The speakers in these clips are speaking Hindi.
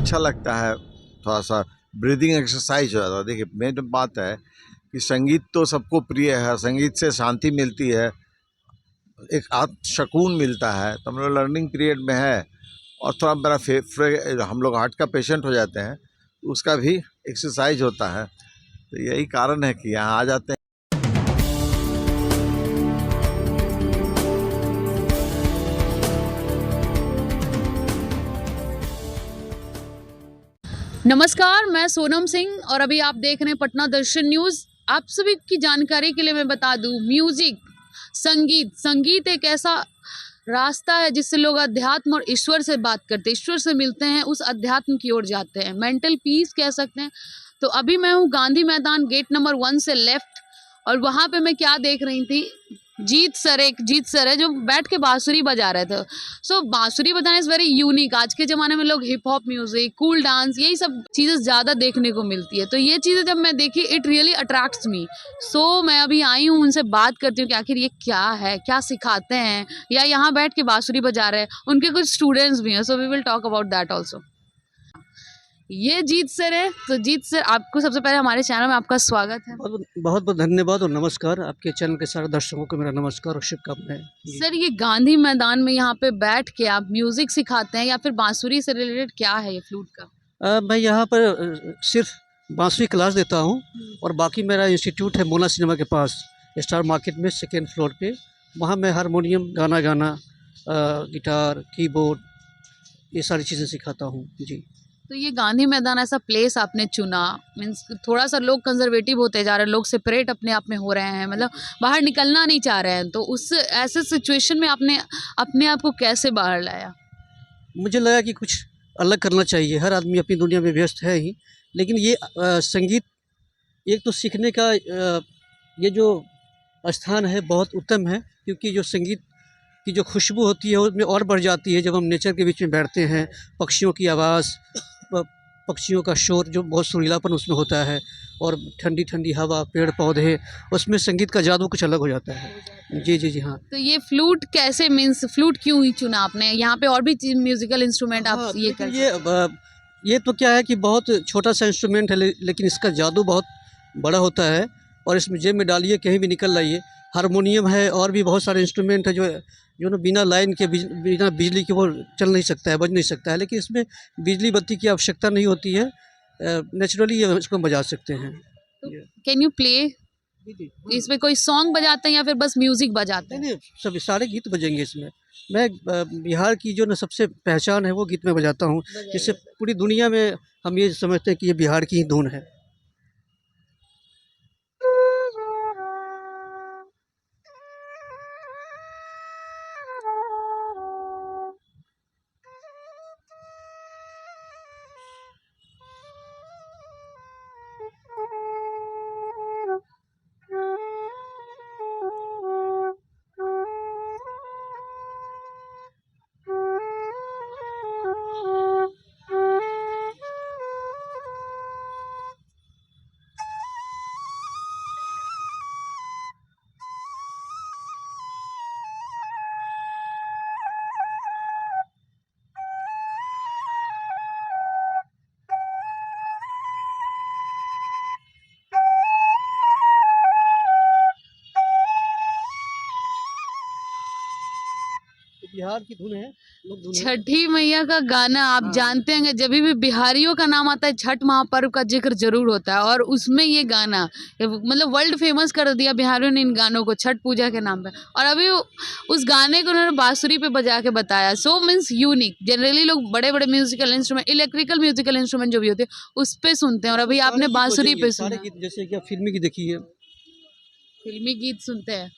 अच्छा लगता है, थोड़ा सा ब्रीदिंग एक्सरसाइज हो जाता है। देखिए मेन बात है कि संगीत तो सबको प्रिय है, संगीत से शांति मिलती है, एक आत्म सुकून मिलता है। तो हम लोग लर्निंग पीरियड में है और थोड़ा मेरा हम लोग हार्ट का पेशेंट हो जाते हैं तो उसका भी एक्सरसाइज होता है। तो यही कारण है कि यहाँ आ जाते हैं। नमस्कार, मैं सोनम सिंह और अभी आप देख रहे हैं पटना दर्शन न्यूज़। आप सभी की जानकारी के लिए मैं बता दूं, म्यूजिक, संगीत एक ऐसा रास्ता है जिससे लोग अध्यात्म और ईश्वर से बात करते हैं, ईश्वर से मिलते हैं, उस अध्यात्म की ओर जाते हैं, मेंटल पीस कह सकते हैं। तो अभी मैं हूँ गांधी मैदान गेट नंबर 1 से लेफ्ट, और वहाँ पे मैं क्या देख रही थी, जीत सर है जो बैठ के बांसुरी बजा रहे थे। सो बांसुरी बजाना इज़ वेरी यूनिक। आज के ज़माने में लोग hip hop music, cool dance, यही सब चीज़ें ज़्यादा देखने को मिलती है। तो ये चीज़ें जब मैं देखी, इट रियली अट्रैक्ट्स मी। सो मैं अभी आई हूँ, उनसे बात करती हूँ कि आखिर ये क्या है, क्या सिखाते हैं, या यहाँ बैठ के बांसुरी बजा रहे हैं। उनके कुछ स्टूडेंट्स भी हैं, so we will talk about that also. ये जीत सर है। तो जीत सर, आपको सबसे पहले हमारे चैनल में आपका स्वागत है। बहुत बहुत धन्यवाद और नमस्कार। आपके चैनल के सारे दर्शकों को मेरा नमस्कार और शुभकामनाएं। सर, ये गांधी मैदान में यहाँ पे बैठ के आप म्यूजिक सिखाते हैं या फिर बांसुरी से रिलेटेड क्या है ये फ्लूट का? मैं यहाँ पर सिर्फ बांसुरी क्लास देता हूँ और बाकी मेरा इंस्टीट्यूट है मोना सिनेमा के पास, स्टार मार्केट में, सेकेंड फ्लोर पे। वहाँ मैं हारमोनियम, गाना, गिटार, कीबोर्ड, ये सारी चीज़ें सिखाता हूँ जी। तो ये गांधी मैदान ऐसा प्लेस आपने चुना, मीन्स थोड़ा सा लोग कंजर्वेटिव होते जा रहे हैं, लोग सेपरेट अपने आप में हो रहे हैं, मतलब बाहर निकलना नहीं चाह रहे हैं। तो उस ऐसे सिचुएशन में आपने अपने आप को कैसे बाहर लाया? मुझे लगा कि कुछ अलग करना चाहिए। हर आदमी अपनी दुनिया में व्यस्त है ही, लेकिन ये संगीत एक तो सीखने का ये जो स्थान है बहुत उत्तम है, क्योंकि जो संगीत की जो खुशबू होती है उसमें और बढ़ जाती है जब हम नेचर के बीच में बैठते हैं। पक्षियों की आवाज़, पक्षियों का शोर जो बहुत सुरीलापन उसमें होता है, और ठंडी ठंडी हवा, पेड़ पौधे, उसमें संगीत का जादू कुछ अलग हो जाता है। जी हाँ। तो ये फ्लूट कैसे, मीन्स फ्लूट क्यों ही चुना आपने? यहाँ पे और भी म्यूजिकल इंस्ट्रूमेंट आप ये कर ये तो क्या है कि बहुत छोटा सा इंस्ट्रूमेंट है, लेकिन इसका जादू बहुत बड़ा होता है, और इसमें जेब में डालिए कहीं भी निकल लाइए। हारमोनियम है और भी बहुत सारे इंस्ट्रूमेंट है जो ना बिना लाइन के, बिना बिजली के वो चल नहीं सकता है, बज नहीं सकता है, लेकिन इसमें बिजली बत्ती की आवश्यकता नहीं होती है। नेचुरली ये इसको हम बजा सकते हैं। Can you play? इसमें कोई सॉन्ग बजाते हैं या फिर बस म्यूजिक बजाते हैं? नहीं, सभी सारे गीत बजेंगे इसमें। मैं बिहार की जो ना सबसे पहचान है वो गीत में बजाता हूँ, जिससे पूरी दुनिया में हम ये समझते हैं कि ये बिहार की ही धुन है। बिहार की धुन है, लोक धुन है। छठी मैया का गाना आप जानते होंगे, जब भी बिहारियों का नाम आता है छठ महापर्व का जिक्र जरूर होता है, और उसमें ये गाना मतलब वर्ल्ड फेमस कर दिया बिहारियों ने इन गानों को, छठ पूजा के नाम पे। और अभी उस गाने को उन्होंने बांसुरी पे बजा के बताया। So means unique. जनरली लोग बड़े बड़े musical instrument, electrical musical instrument जो भी होते हैं उस पे सुनते हैं, और अभी आपने बांसुरी पे सारे सुना। गीत, जैसे कि आप फिल्मी की देखिए। फिल्मी गीत सुनते हैं।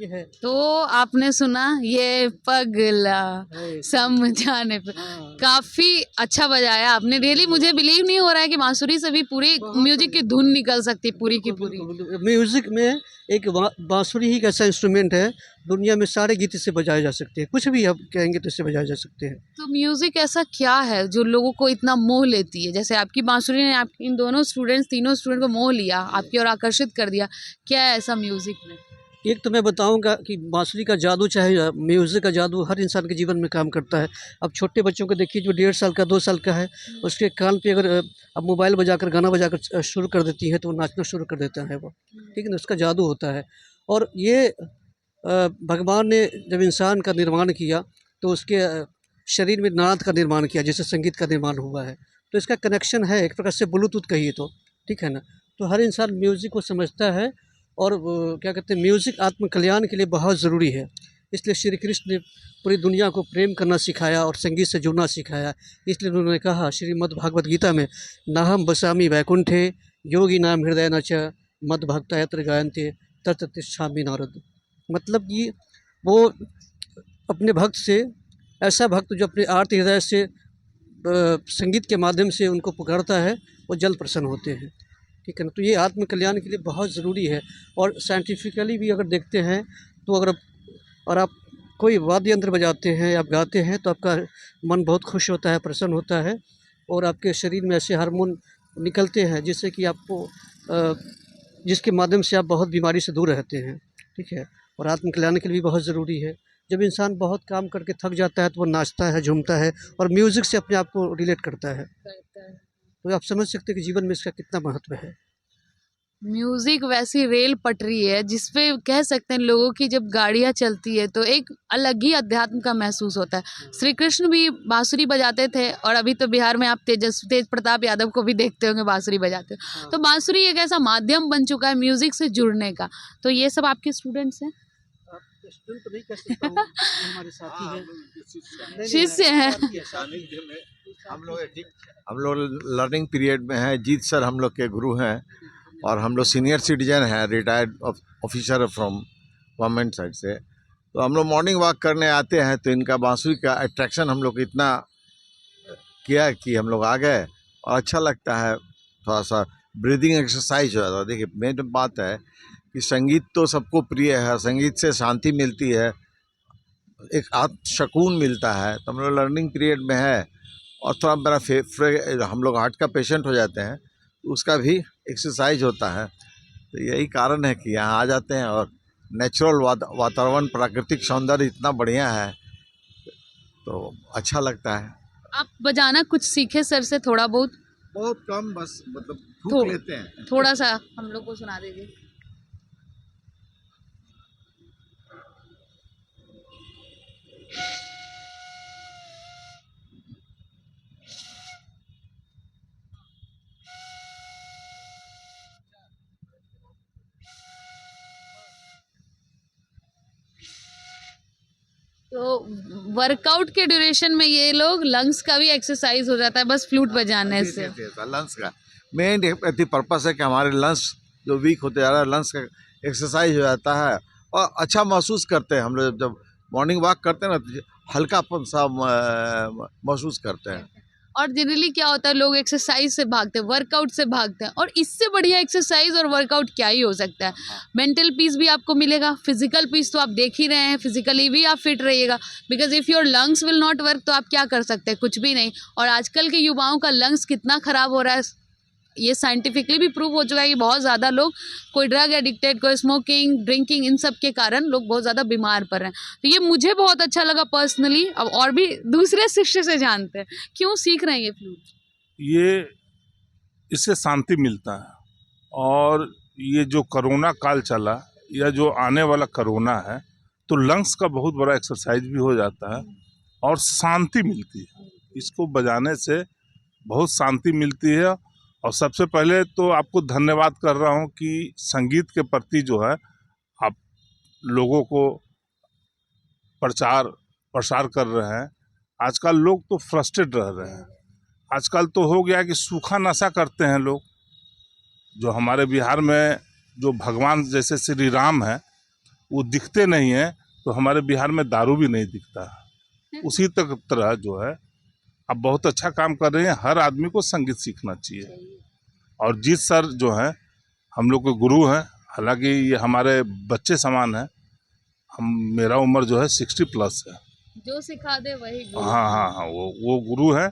ये है तो आपने सुना ये पगला है। समझाने पे हाँ, काफी अच्छा बजाया आपने। रियली मुझे बिलीव नहीं हो रहा है कि बांसुरी से भी पूरी बहुत म्यूजिक की धुन निकल सकती पूरी की बिल्कुल, पूरी। बिल्कुल, बिल्कुल। म्यूजिक में एक बांसुरी ही एक ऐसा इंस्ट्रूमेंट है, दुनिया में सारे गीत इससे बजाए जा सकते हैं, कुछ भी आप कहेंगे तो इससे बजाए जा सकते हैं। तो म्यूजिक ऐसा क्या है जो लोगों को इतना मोह लेती है? जैसे आपकी बांसुरी ने आप इन दोनों स्टूडेंट्स तीनों स्टूडेंट को मोह लिया, आपकी ओर आकर्षित कर दिया। क्या है ऐसा म्यूजिक में? एक तो मैं बताऊंगा कि बांसुरी का जादू, चाहे म्यूज़िक का जादू हर इंसान के जीवन में काम करता है। अब छोटे बच्चों को देखिए जो 1.5 साल का 2 साल का है, उसके कान पे अगर अब मोबाइल बजाकर गाना बजाकर शुरू कर देती है तो वो नाचना शुरू कर देता है वो, ठीक है ना? उसका जादू होता है। और ये भगवान ने जब इंसान का निर्माण किया तो उसके शरीर में नाद का निर्माण किया, जैसे संगीत का निर्माण हुआ है। तो इसका कनेक्शन है एक प्रकार से ब्लूटूथ कहिए तो, ठीक है ना? तो हर इंसान म्यूज़िक को समझता है और वो क्या कहते हैं, म्यूज़िक आत्म कल्याण के लिए बहुत ज़रूरी है। इसलिए श्री कृष्ण ने पूरी दुनिया को प्रेम करना सिखाया और संगीत से जुड़ना सिखाया। इसलिए उन्होंने कहा श्रीमद् भागवत गीता में, नाहम बसामि वैकुंठे योगी नाम हृदय न च मद भक्ता यत्र गायन्ते तत्र तिष्ठामि नारद। मतलब कि वो अपने भक्त से, ऐसा भक्त जो अपने आर्त हृदय से संगीत के माध्यम से उनको पुकारता है, वो जल्द प्रसन्न होते हैं, ठीक है ना? तो ये आत्म कल्याण के लिए बहुत ज़रूरी है। और साइंटिफिकली भी अगर देखते हैं तो अगर और आप कोई वाद्य यंत्र बजाते हैं या आप गाते हैं तो आपका मन बहुत खुश होता है, प्रसन्न होता है और आपके शरीर में ऐसे हार्मोन निकलते हैं जिससे कि आपको जिसके माध्यम से आप बहुत बीमारी से दूर रहते हैं, ठीक है? और आत्म कल्याण के लिए भी बहुत ज़रूरी है। जब इंसान बहुत काम करके थक जाता है तो वो नाचता है, झूमता है और म्यूज़िक से अपने आप को रिलेट करता है। तो आप समझ सकते हैं कि जीवन में इसका कितना महत्व है। म्यूजिक वैसी रेल पटरी है जिसपे कह सकते हैं लोगों की जब गाड़ियां चलती है तो एक अलग ही अध्यात्म का महसूस होता है। श्री कृष्ण भी बांसुरी बजाते थे और अभी तो बिहार में आप तेज प्रताप यादव को भी देखते होंगे बांसुरी बजाते हो। तो बांसुरी एक ऐसा माध्यम बन चुका है म्यूजिक से जुड़ने का। तो ये सब आपके स्टूडेंट्स हैं? स्टूडेंट तो नहीं कह सकता हूँ, ये हमारे साथी हैं। नहीं, शिष्य हैं। साथी है, साथी सानिध्य में हम लोग लर्निंग पीरियड में हैं। जीत सर हम लोग के गुरु हैं और हम लोग सीनियर सिटीजन हैं, retired officer from government side से। तो हम लोग मॉर्निंग वॉक करने आते हैं तो इनका बांसुरी का अट्रैक्शन हम लोग इतना किया कि हम लोग आ गए और अच्छा लगता है। थोड़ा सा ब्रीदिंग एक्सरसाइज हो जाता है। देखिए मेन बात है कि संगीत तो सबको प्रिय है, संगीत से शांति मिलती है, एक आत्म सुकून मिलता है। तो हम लोग लर्निंग पीरियड में है और थोड़ा मेरा हम लोग हार्ट का पेशेंट हो जाते हैं तो उसका भी एक्सरसाइज होता है। तो यही कारण है कि यहाँ आ जाते हैं और नेचुरल वातावरण, प्राकृतिक सौंदर्य इतना बढ़िया है तो अच्छा लगता है। आप बजाना कुछ सीखे सर से थोड़ा बहुत? बहुत कम, बस मतलब थो- फूक लेते हैं। थोड़ा सा हम लोग को सुना दीजिए। तो वर्कआउट के ड्यूरेशन में ये लोग लंग्स का भी एक्सरसाइज हो जाता है बस फ्लूट बजाने से। लंग्स का मेन पर्पस है कि हमारे लंग्स जो वीक होते जा रहा है, लंग्स का एक्सरसाइज हो जाता है और अच्छा महसूस करते हैं। हम लोग जब मॉर्निंग वॉक करते हैं ना तो हल्कापन सा महसूस करते हैं। और जनरली क्या होता है लोग एक्सरसाइज से भागते हैं, वर्कआउट से भागते हैं, और इससे बढ़िया एक्सरसाइज और वर्कआउट क्या ही हो सकता है। मेंटल पीस भी आपको मिलेगा, फिजिकल पीस तो आप देख ही रहे हैं, फिजिकली भी आप फिट रहिएगा। Because if your lungs will not work तो आप क्या कर सकते हैं? कुछ भी नहीं। और आजकल के युवाओं का लंग्स कितना ख़राब हो रहा है ये साइंटिफिकली भी प्रूव हो चुका है कि बहुत ज़्यादा लोग, कोई ड्रग एडिक्टेड, कोई स्मोकिंग, ड्रिंकिंग, इन सब के कारण लोग बहुत ज़्यादा बीमार पड़ रहे हैं। तो ये मुझे बहुत अच्छा लगा पर्सनली। अब और भी दूसरे शिष्य से जानते हैं क्यों सीख रहे हैं ये फ्लूट। ये इससे शांति मिलता है और ये जो कोरोना काल चला या जो आने वाला कोरोना है तो लंग्स का बहुत बड़ा एक्सरसाइज भी हो जाता है और शांति मिलती है। इसको बजाने से बहुत शांति मिलती है। और सबसे पहले तो आपको धन्यवाद कर रहा हूँ कि संगीत के प्रति जो है आप लोगों को प्रसार कर रहे हैं। आजकल लोग तो फ्रस्ट्रेट रह रहे हैं। आजकल तो हो गया कि सूखा नशा करते हैं लोग। जो हमारे बिहार में जो भगवान जैसे श्री राम हैं वो दिखते नहीं हैं, तो हमारे बिहार में दारू भी नहीं दिखता है। उसी तक तरह जो है आप बहुत अच्छा काम कर रहे हैं। हर आदमी को संगीत सीखना चाहिए। और जीत सर जो हैं हम लोग के गुरु हैं, हालांकि ये हमारे बच्चे समान हैं। हम मेरा उम्र जो है 60+ है। जो सिखा दे वही गुरु। हाँ हाँ हाँ, वो गुरु है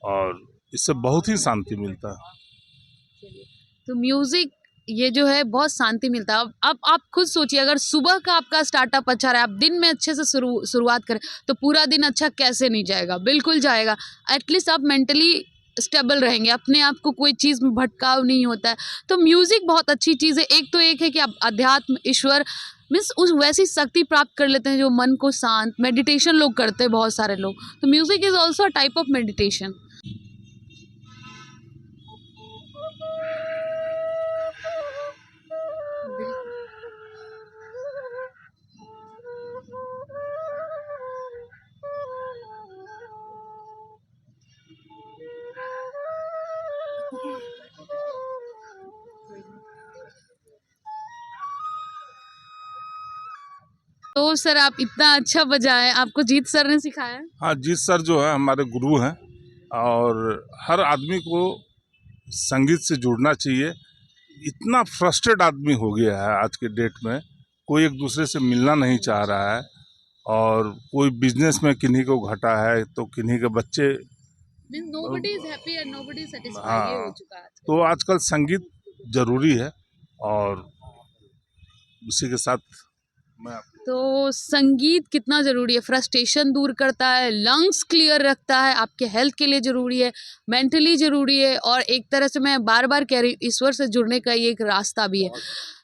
और इससे बहुत ही शांति मिलता है। तो म्यूजिक ये जो है बहुत शांति मिलता है। अब आप खुद सोचिए, अगर सुबह का आपका स्टार्टअप अच्छा रहा है, आप दिन में अच्छे से शुरुआत करें, तो पूरा दिन अच्छा कैसे नहीं जाएगा? बिल्कुल जाएगा। एटलीस्ट आप मेंटली स्टेबल रहेंगे, अपने आप को कोई चीज़ में भटकाव नहीं होता है। तो म्यूजिक बहुत अच्छी चीज़ है। एक तो एक है कि आप अध्यात्म, ईश्वर मीन्स उस वैसी शक्ति प्राप्त कर लेते हैं जो मन को शांत, मेडिटेशन लोग करते हैं बहुत सारे लोग। तो music is also a type of meditation. तो सर आप इतना अच्छा बजाए, आपको जीत सर ने सिखाया? हाँ, जीत सर जो है हमारे गुरु हैं और हर आदमी को संगीत से जुड़ना चाहिए। इतना फ्रस्ट्रेट आदमी हो गया है आज के डेट में, कोई एक दूसरे से मिलना नहीं चाह रहा है और कोई बिजनेस में किन्हीं को घाटा है तो किन्हीं के बच्चे। Means nobody is happy and nobody satisfied, ये हो हाँ, चुका है आजकल। तो आजकल संगीत जरूरी है और उसी के साथ मैं तो संगीत कितना ज़रूरी है, फ्रस्ट्रेशन दूर करता है, लंग्स क्लियर रखता है, आपके हेल्थ के लिए ज़रूरी है, मेंटली ज़रूरी है, और एक तरह से मैं बार बार कह रही हूँ, ईश्वर से जुड़ने का ये एक रास्ता भी है।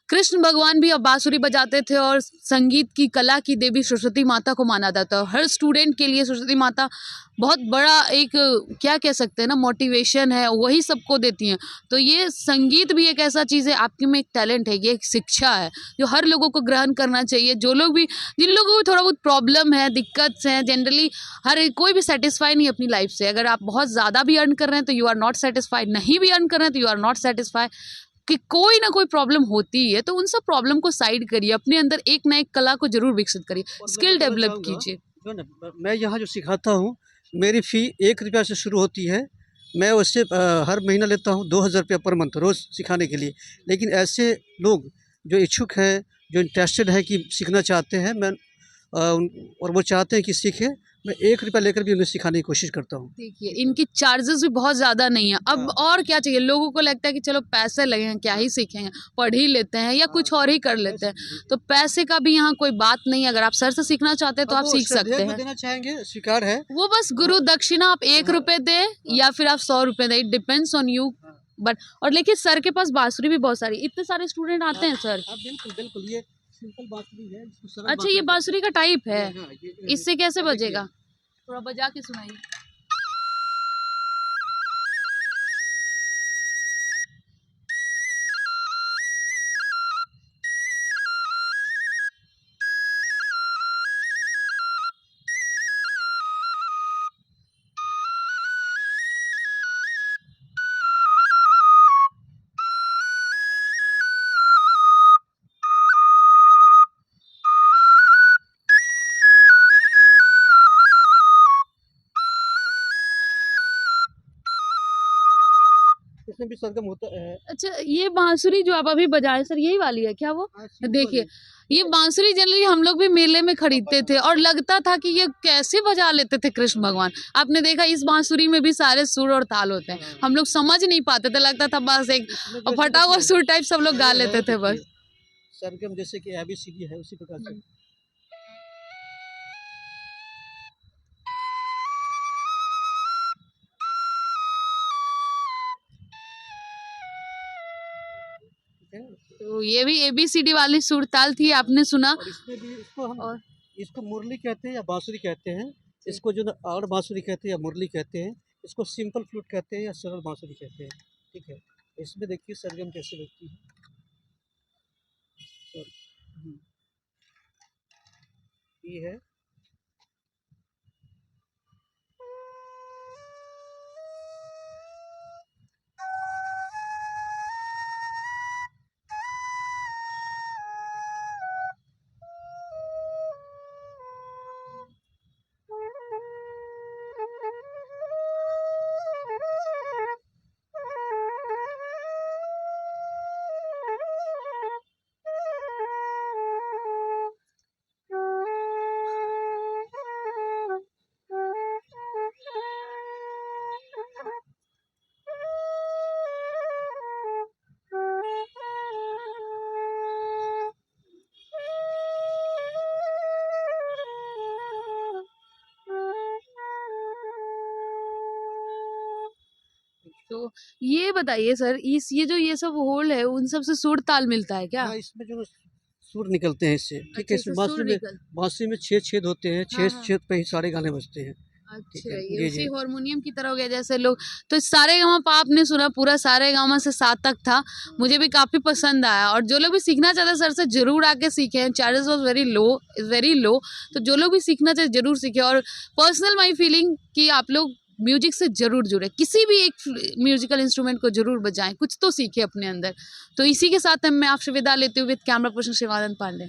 कृष्ण भगवान भी अब बांसुरी बजाते थे और संगीत की कला की देवी सरस्वती माता को माना जाता है। हर स्टूडेंट के लिए सरस्वती माता बहुत बड़ा एक क्या कह सकते हैं ना, मोटिवेशन है, वही सबको देती हैं। तो ये संगीत भी एक ऐसा चीज़ है, आपके में एक टैलेंट है, ये एक शिक्षा है जो हर लोगों को ग्रहण करना चाहिए। जो लोग भी, जिन लोगों को थोड़ा बहुत प्रॉब्लम है, दिक्कत है, जनरली हर कोई भी सेटिस्फाई नहीं अपनी लाइफ से। अगर आप बहुत ज़्यादा भी अर्न कर रहे हैं तो यू आर नॉट सेटिस्फाइड, नहीं भी अर्न कर रहे हैं तो यू आर नॉट सेटिस्फाइड, कि कोई ना कोई प्रॉब्लम होती है। तो उन सब प्रॉब्लम को साइड करिए, अपने अंदर एक ना एक कला को जरूर विकसित करिए, और मैं स्किल बताना डेवलप चाहूँगा, कीजिए। जो ना मैं यहाँ जो सिखाता हूँ, मेरी फ़ी 1 रुपया से शुरू होती है। मैं उससे हर महीना लेता हूँ 2000 रुपया पर मंथ रोज़ सिखाने के लिए। लेकिन ऐसे लोग जो इच्छुक हैं, जो इंटरेस्टेड हैं कि सीखना चाहते हैं, और वो चाहते हैं कि सीखें, मैं 1 रुपया लेकर भी उन्हें सिखाने की कोशिश करता हूँ। देखिए इनकी चार्जेस भी बहुत ज़्यादा नहीं है। अब हाँ। और क्या चाहिए, लोगों को लगता है कि चलो पैसे लगे हैं, क्या ही सीखेंगे, पढ़ ही लेते हैं या कुछ और ही कर लेते हैं। तो पैसे का भी यहाँ कोई बात नहीं है। अगर आप सर से सीखना चाहते हैं तो अब आप वो सीख श्रद्धेय सकते को हैं। देना चाहेंगे, स्वीकार है। वो बस गुरु दक्षिणा आप 1 रुपए दे या फिर आप 100 रुपए दे, it depends on you. But और लेकिन सर के पास बांसुरी भी बहुत सारी, इतने सारे स्टूडेंट आते हैं सर। हाँ, बिल्कुल, बिल्कुल, ये सिंपल बांसुरी है, इसको सरल अच्छा, ये बांसुरी बांसुरी का टाइप है, कहते हैं। हाँ, ये इससे कैसे देखिए। बजेगा? थोड़ा बजा के सुनाइए। इसमें भी सरगम होता है। अच्छा, ये बांसुरी जो आप अभी बजाए सर, यही वाली है क्या वो? हाँ, सिंपल देखिए, है। ये बांसुरी जनरली हम लोग भी मेले में खरीदते थे और लगता था कि ये कैसे बजा लेते थे कृष्ण भगवान। आपने देखा इस बांसुरी में भी सारे सुर और ताल होते हैं, हम लोग समझ नहीं पाते थे, लगता था बस एक इसमें जैसे फटा हुआ देखिए, सुर टाइप सब लोग गा ये लेते है, थे देखिए, बस। सरगम जैसे कि एबीसीडी है, उसी प्रकार से। ठीक है? तो ये भी ABCD वाली सुर ताल थी, आपने सुना। और इसमें भी और इसको मुरली कहते हैं या बांसुरी कहते हैं। इसको जो ना आड़ बांसुरी कहते हैं या मुरली कहते हैं। इसको सिंपल फ्लूट कहते हैं या सरल बांसुरी कहते हैं। ठीक है? इसमें देखिए सरगम कैसे लगती है। सर ये है। तो ये बताइए सर, इस ये सब होल है उन सब से सुर ताल मिलता है क्या? हाँ, इसमें जो सुर निकलते हैं इससे, ठीक है। अच्छा, इसमें इससे सुर बांसुरी में निकल बांसुरी में 6 छेद होते हैं, हाँ, 6 हाँ। छेद पे ही सारे गाने बजते हैं। ठीक अच्छा, है। ये जी, उसी जी। हारमोनियम की तरह हो गया जैसे लोग। तो सारेगामा आपने सुना, पूरा सारेगामा से 7 तक था, मुझे भी काफ़ी पसंद आया। और जो लोग भी सीखना चाहते हैं सर से ज़रूर आके सीखें, charges was very low, is very low. तो जो लोग भी सीखना चाहते ज़रूर सीखें। और पर्सनल माई फीलिंग कि आप लोग म्यूजिक से ज़रूर जुड़े, किसी भी एक म्यूजिकल इंस्ट्रूमेंट को ज़रूर बजाएं, कुछ तो सीखें अपने अंदर। तो इसी के साथ मैं आपसे विदा लेती हूँ with camera person Shivanand Pandey.